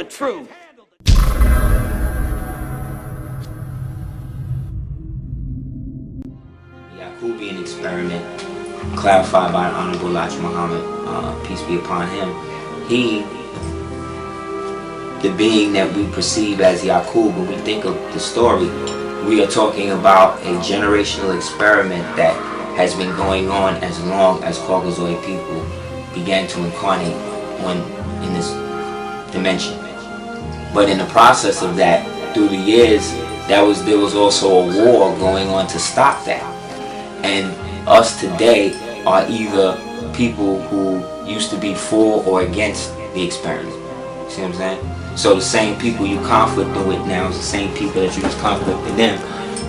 the truth. Yaqubian experiment, clarified by the Honorable Elijah Muhammad, peace be upon him. He, the being that we perceive as Yaqub, when we think of the story, we are talking about a generational experiment that has been going on as long as Caucasoid people began to incarnate in this dimension. But in the process of that, through the years, there was also a war going on to stop that. And us today are either people who used to be for or against the experiment. See what I'm saying? So the same people you conflicting with now is the same people that you was conflicting them.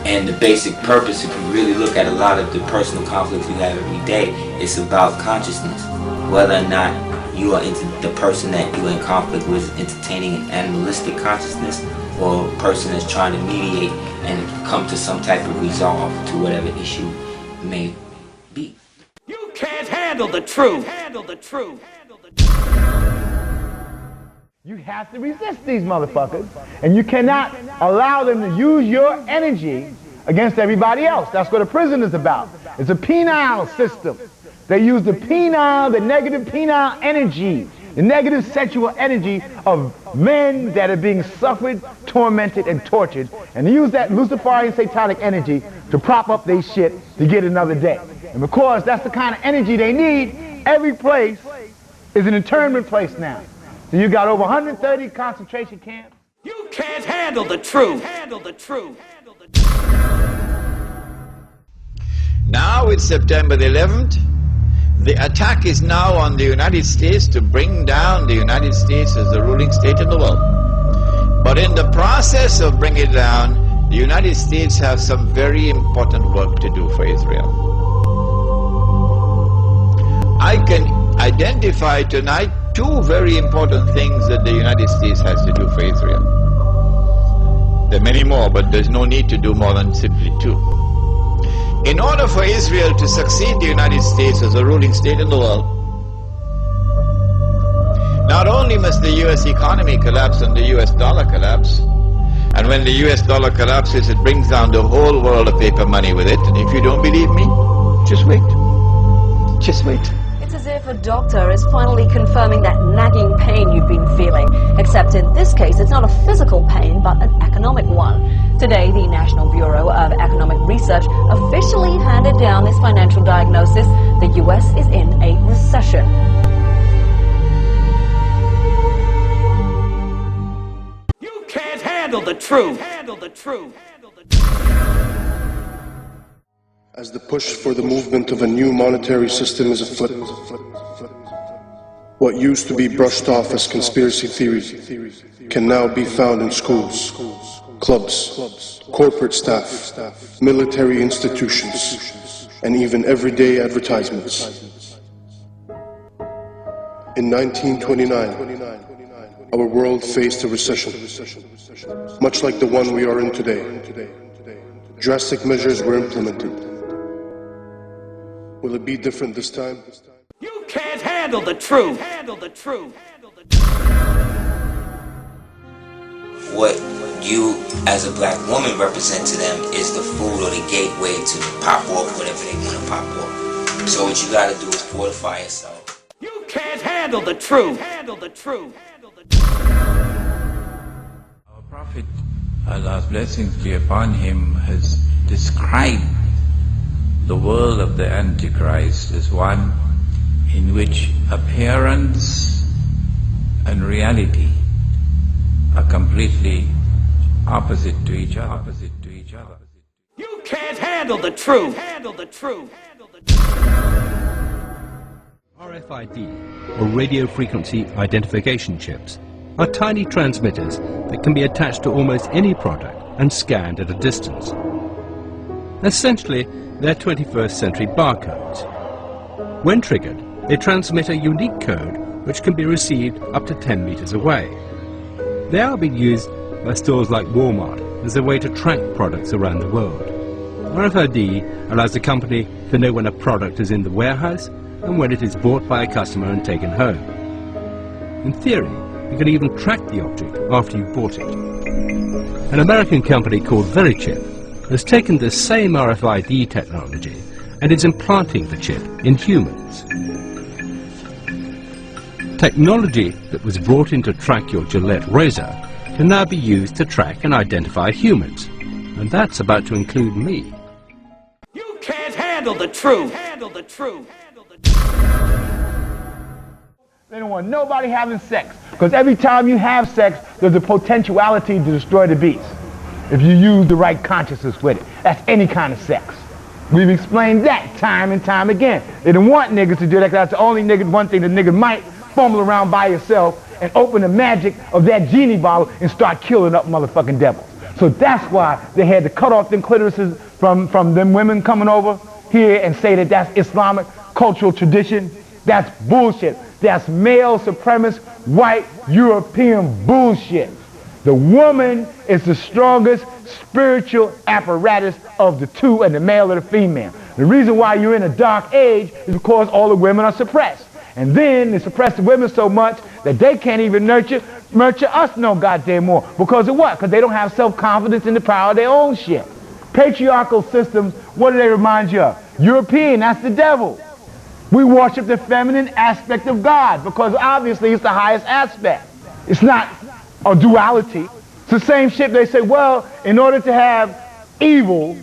And the basic purpose, if you really look at a lot of the personal conflicts we have every day, it's about consciousness. Whether or not you are into the person that you're in conflict with entertaining an animalistic consciousness, or a person that's trying to mediate and come to some type of resolve to whatever issue may be. You can't handle the truth. Handle the truth. You have to resist these motherfuckers, and you cannot allow them to use your energy against everybody else. That's what a prison is about. It's a penile system. They use the penile, the negative penile energy, the negative sexual energy of men that are being suffered, tormented, and tortured, and they use that Luciferian satanic energy to prop up their shit to get another day. And because that's the kind of energy they need, every place is an internment place now. So you got over 130 concentration camps. You can't handle the truth. Handle the truth. Handle the truth. Now it's September the 11th. The attack is now on the United States to bring down the United States as the ruling state in the world. But in the process of bringing it down, the United States has some very important work to do for Israel. I can identify tonight two very important things that the United States has to do for Israel. There are many more, but there's no need to do more than simply two. In order for Israel to succeed the United States as a ruling state in the world, not only must the US economy collapse and the US dollar collapse, and when the US dollar collapses, it brings down the whole world of paper money with it. And if you don't believe me, just wait. Just wait. It's as if a doctor is finally confirming that nagging pain you've been feeling. Except in this case, it's not a physical pain, but an economic one. Today, the National Bureau of Economic Research officially handed down this financial diagnosis. The US is in a recession. You can't handle the truth. Handle the truth. Handle the truth. As the push for the movement of a new monetary system is afoot, what used to be brushed off as conspiracy theories can now be found in schools, clubs, corporate staff, military institutions, and even everyday advertisements. In 1929, our world faced a recession, much like the one we are in today. Drastic measures were implemented. Will it be different this time? You can't handle the truth. Handle the truth. Handle the truth. What you as a black woman represent to them is the food or the gateway to pop off whatever they want to pop off. So what you got to do is fortify yourself. You can't handle the truth. Handle the truth. Handle the truth. Our Prophet, Allah's blessings be upon him, has described the world of the Antichrist is one in which appearance and reality are completely opposite to each other. You can't handle the truth. Handle the truth. Handle the truth. RFID, or radio frequency identification chips, are tiny transmitters that can be attached to almost any product and scanned at a distance. Essentially, they're 21st century barcodes. When triggered, they transmit a unique code which can be received up to 10 meters away. They are being used by stores like Walmart as a way to track products around the world. RFID allows the company to know when a product is in the warehouse and when it is bought by a customer and taken home. In theory, you can even track the object after you've bought it. An American company called Verichip has taken this same RFID technology and is implanting the chip in humans. Technology that was brought in to track your Gillette razor can now be used to track and identify humans. And that's about to include me. You can't handle the truth. Handle the truth. They don't want nobody having sex, because every time you have sex, there's a potentiality to destroy the beast if you use the right consciousness with it. That's any kind of sex. We've explained that time and time again. They don't want niggas to do that, because that's the only one thing the nigga might fumble around by yourself and open the magic of that genie bottle and start killing up motherfucking devils. So that's why they had to cut off them clitorises from them women coming over here and say that that's Islamic cultural tradition. That's bullshit. That's male supremacist, white, European bullshit. The woman is the strongest spiritual apparatus of the two, and the male or the female. The reason why you're in a dark age is because all the women are suppressed. And then they suppress the women so much that they can't even nurture us no goddamn more. Because of what? Because they don't have self-confidence in the power of their own shit. Patriarchal systems, what do they remind you of? European, that's the devil. We worship the feminine aspect of God because obviously it's the highest aspect. It's not a duality. It's the same shit. They say, well, in order to have evil,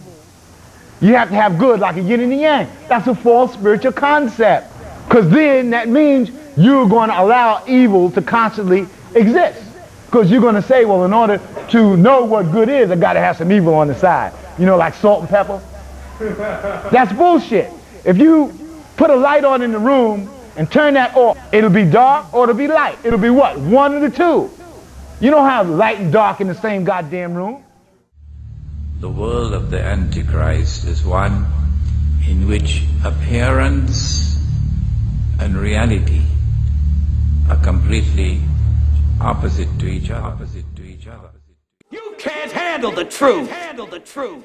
you have to have good, like a yin and a yang. That's a false spiritual concept. Because then that means you're going to allow evil to constantly exist. Because you're going to say, well, in order to know what good is, I got to have some evil on the side. You know, like salt and pepper. That's bullshit. If you put a light on in the room and turn that off, it'll be dark or it'll be light. It'll be what? One of the two. You don't have light and dark in the same goddamn room. The world of the Antichrist is one in which appearance and reality are completely opposite to each other. You can't handle the truth. Handle the truth.